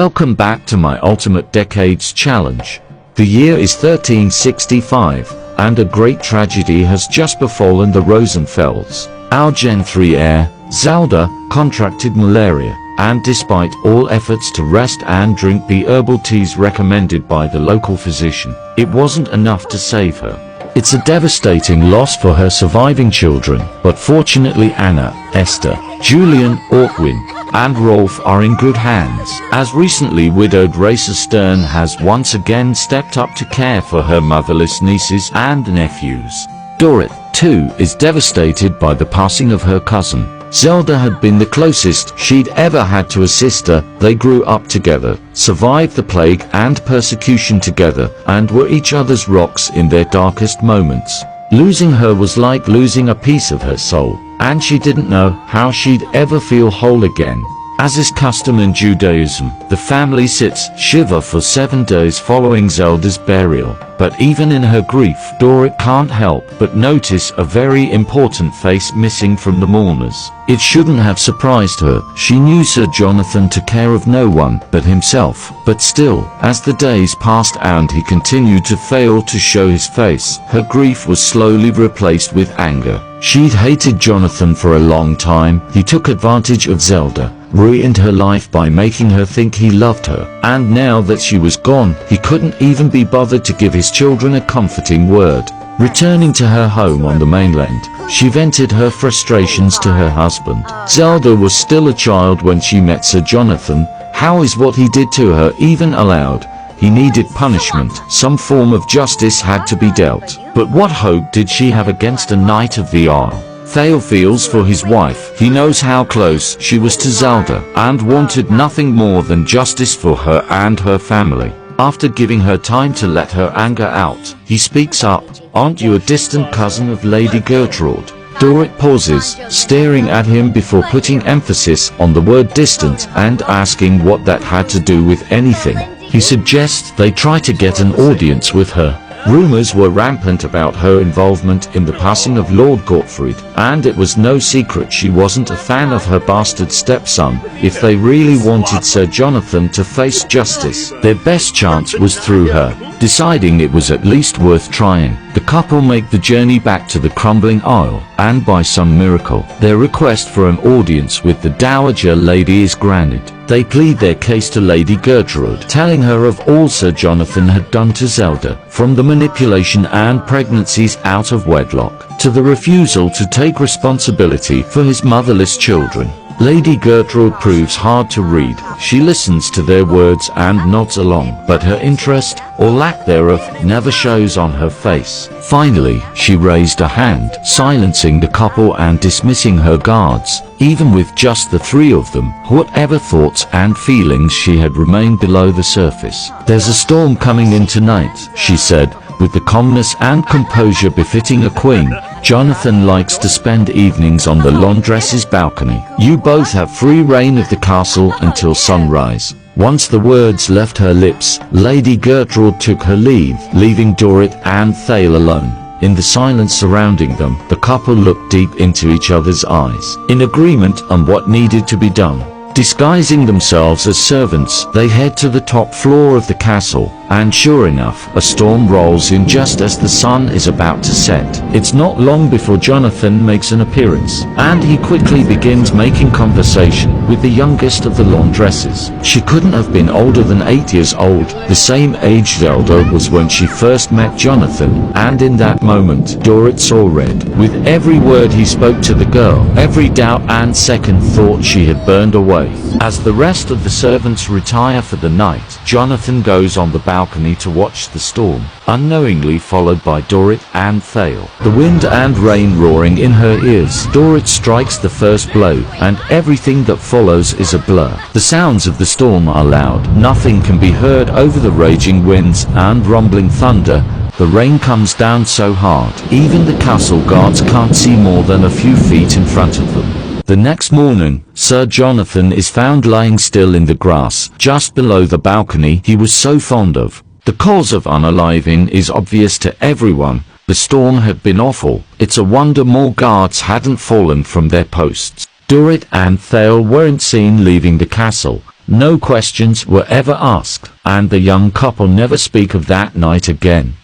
Welcome back to my Ultimate Decades Challenge. The year is 1365, and a great tragedy has just befallen the Rosenfelds. Our Gen 3 heir, Zelda, contracted malaria, and despite all efforts to rest and drink the herbal teas recommended by the local physician, it wasn't enough to save her. It's a devastating loss for her surviving children, but fortunately Anna, Esther, Julian, Ortwin, and Rolf are in good hands, as recently widowed Racer Stern has once again stepped up to care for her motherless nieces and nephews. Dorrit, too, is devastated by the passing of her cousin. Zelda had been the closest she'd ever had to a sister. They grew up together, survived the plague and persecution together, and were each other's rocks in their darkest moments. Losing her was like losing a piece of her soul, and she didn't know how she'd ever feel whole again. As is custom in Judaism, the family sits Shiva for 7 days following Zelda's burial. But even in her grief, Dorrit can't help but notice a very important face missing from the mourners. It shouldn't have surprised her. She knew Sir Jonathan took care of no one but himself. But still, as the days passed and he continued to fail to show his face, her grief was slowly replaced with anger. She'd hated Jonathan for a long time. He took advantage of Zelda, ruined her life by making her think he loved her, and now that she was gone, he couldn't even be bothered to give his children a comforting word. Returning to her home on the mainland, she vented her frustrations to her husband. Zelda was still a child when she met Sir Jonathan. How is what he did to her even allowed? He needed punishment. Some form of justice had to be dealt. But what hope did she have against a knight of the Isle? Thale feels for his wife. He knows how close she was to Zelda, and wanted nothing more than justice for her and her family. After giving her time to let her anger out, he speaks up. "Aren't you a distant cousin of Lady Gertrude?" Dorrit pauses, staring at him before putting emphasis on the word distant and asking what that had to do with anything. He suggests they try to get an audience with her. Rumors were rampant about her involvement in the passing of Lord Gottfried, and it was no secret she wasn't a fan of her bastard stepson. If they really wanted Sir Jonathan to face justice, their best chance was through her. Deciding it was at least worth trying, the couple make the journey back to the crumbling Isle, and by some miracle, their request for an audience with the Dowager Lady is granted. They plead their case to Lady Gertrude, telling her of all Sir Jonathan had done to Zelda, from the manipulation and pregnancies out of wedlock, to the refusal to take responsibility for his motherless children. Lady Gertrude proves hard to read. She listens to their words and nods along, but her interest, or lack thereof, never shows on her face. Finally, she raised a hand, silencing the couple and dismissing her guards. Even with just the three of them, whatever thoughts and feelings she had remained below the surface. "There's a storm coming in tonight," she said, with the calmness and composure befitting a queen. "Jonathan likes to spend evenings on the laundress's balcony. You both have free reign of the castle until sunrise." Once the words left her lips, Lady Gertrude took her leave, leaving Dorrit and Thale alone. In the silence surrounding them, the couple looked deep into each other's eyes, in agreement on what needed to be done. Disguising themselves as servants, they head to the top floor of the castle, and sure enough, a storm rolls in just as the sun is about to set. It's not long before Jonathan makes an appearance, and he quickly begins making conversation with the youngest of the laundresses. She couldn't have been older than 8 years old, the same age Zelda was when she first met Jonathan, and in that moment, Dorrit saw red. With every word he spoke to the girl, every doubt and second thought she had burned away. As the rest of the servants retire for the night, Jonathan goes on the balcony to watch the storm, unknowingly followed by Dorrit and Thale. The wind and rain roaring in her ears, Dorrit strikes the first blow, and everything that follows is a blur. The sounds of the storm are loud. Nothing can be heard over the raging winds and rumbling thunder. The rain comes down so hard, even the castle guards can't see more than a few feet in front of them. The next morning, Sir Jonathan is found lying still in the grass, just below the balcony he was so fond of. The cause of unaliving is obvious to everyone. The storm had been awful. It's a wonder more guards hadn't fallen from their posts. Dorrit and Thale weren't seen leaving the castle. No questions were ever asked, and the young couple never speak of that night again.